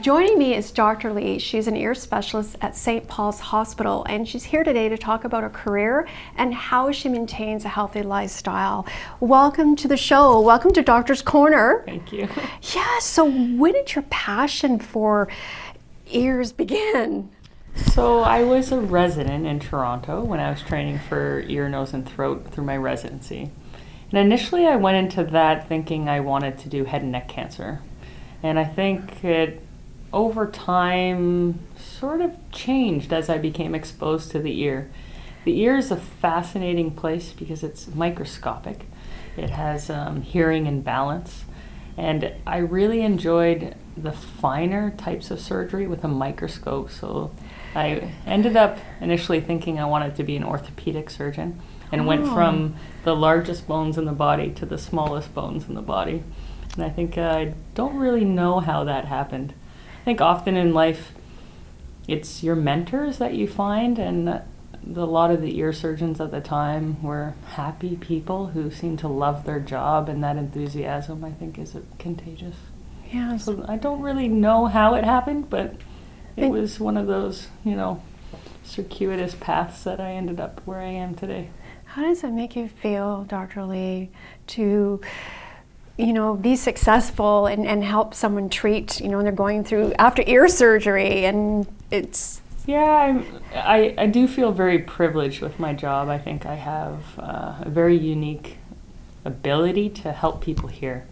Joining me is Dr. Lee. She's an ear specialist at St. Paul's Hospital, and she's here today to talk about her career and how she maintains a healthy lifestyle. Welcome to the show. Welcome to Doctor's Corner. Thank you. Yeah, so when did your passion for ears begin? So I was a resident in Toronto when I was training for ear, nose, and throat through my residency. And initially I went into that thinking I wanted to do head and neck cancer. And I think it, over time, sort of changed as I became exposed to the ear. The ear is a fascinating place because it's microscopic. It has hearing and balance. And I really enjoyed the finer types of surgery with a microscope. So I ended up initially thinking I wanted to be an orthopedic surgeon and went from the largest bones in the body to the smallest bones in the body. And I think I don't really know how that happened. I think often in life, it's your mentors that you find, and a lot of the ear surgeons at the time were happy people who seemed to love their job, and that enthusiasm, I think, is contagious. Yeah. So I don't really know how it happened, but it was one of those, circuitous paths that I ended up where I am today. How does it make you feel, Dr. Lee, to be successful and help someone treat, when they're going through after ear surgery, and it's... Yeah, I do feel very privileged with my job. I think I have a very unique ability to help people hear.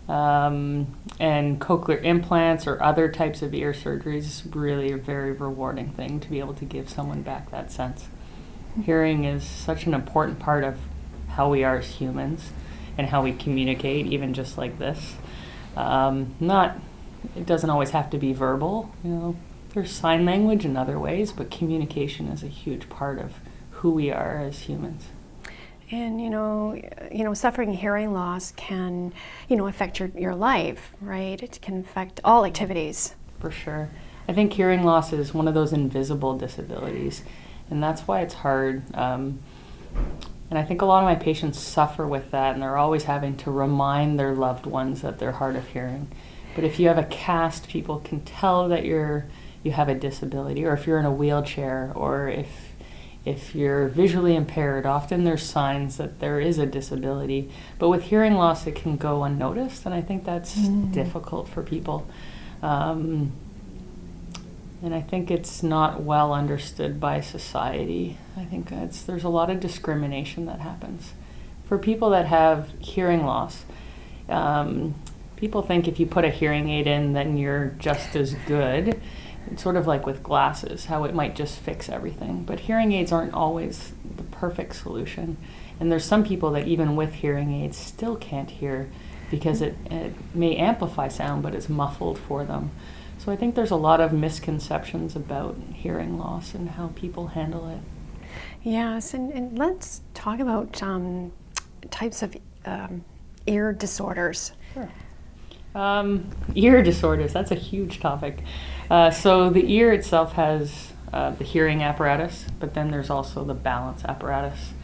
And cochlear implants or other types of ear surgeries is really a very rewarding thing to be able to give someone back that sense. Hearing is such an important part of how we are as humans and how we communicate, even just like this. It doesn't always have to be verbal, There's sign language in other ways, but communication is a huge part of who we are as humans. And suffering hearing loss can, affect your life, right? It can affect all activities. For sure. I think hearing loss is one of those invisible disabilities, and that's why it's hard. And I think a lot of my patients suffer with that, and they're always having to remind their loved ones that they're hard of hearing. But if you have a cast, people can tell that you have a disability, or if you're in a wheelchair, or if you're visually impaired, often there's signs that there is a disability. But with hearing loss, it can go unnoticed, and I think that's difficult for people. And I think it's not well understood by society. I think there's a lot of discrimination that happens. For people that have hearing loss, people think if you put a hearing aid in, then you're just as good. It's sort of like with glasses, how it might just fix everything. But hearing aids aren't always the perfect solution. And there's some people that even with hearing aids still can't hear because it may amplify sound, but it's muffled for them. So I think there's a lot of misconceptions about hearing loss and how people handle it. Yes, and let's talk about types of ear disorders. Sure. Ear disorders, that's a huge topic. So the ear itself has the hearing apparatus, but then there's also the balance apparatus.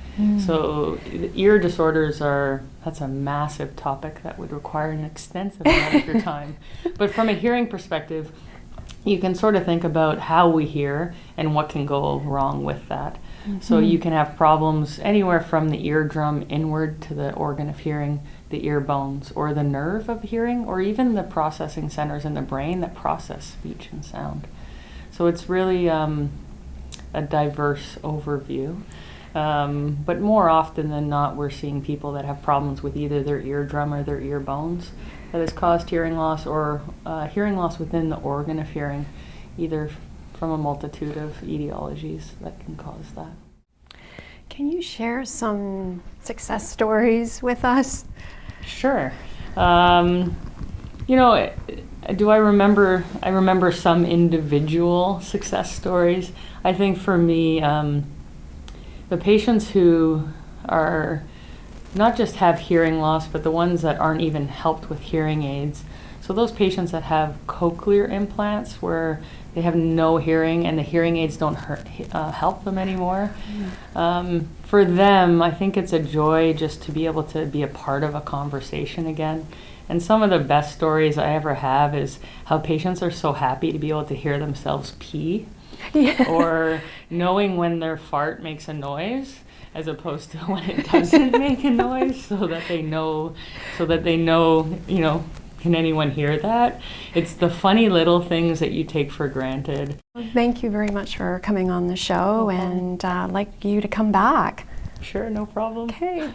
So the ear disorders that's a massive topic that would require an extensive amount of your time. But from a hearing perspective, you can sort of think about how we hear and what can go wrong with that. So you can have problems anywhere from the eardrum inward to the organ of hearing, the ear bones, or the nerve of hearing, or even the processing centers in the brain that process speech and sound. So it's really a diverse overview. But more often than not, we're seeing people that have problems with either their eardrum or their ear bones that has caused hearing loss, or hearing loss within the organ of hearing, either from a multitude of etiologies that can cause that. Can you share some success stories with us? Sure. Do I remember some individual success stories. I think for me, the patients who are not just have hearing loss, but the ones that aren't even helped with hearing aids. So those patients that have cochlear implants where they have no hearing and the hearing aids don't help them anymore. For them, I think it's a joy just to be able to be a part of a conversation again And some of the best stories I ever have is how patients are so happy to be able to hear themselves pee Yeah. or knowing when their fart makes a noise as opposed to when it doesn't make a noise, so that they know, you know, can anyone hear that? It's the funny little things that you take for granted. Thank you very much for coming on the show, and I'd like you to come back. Sure, no problem. Okay.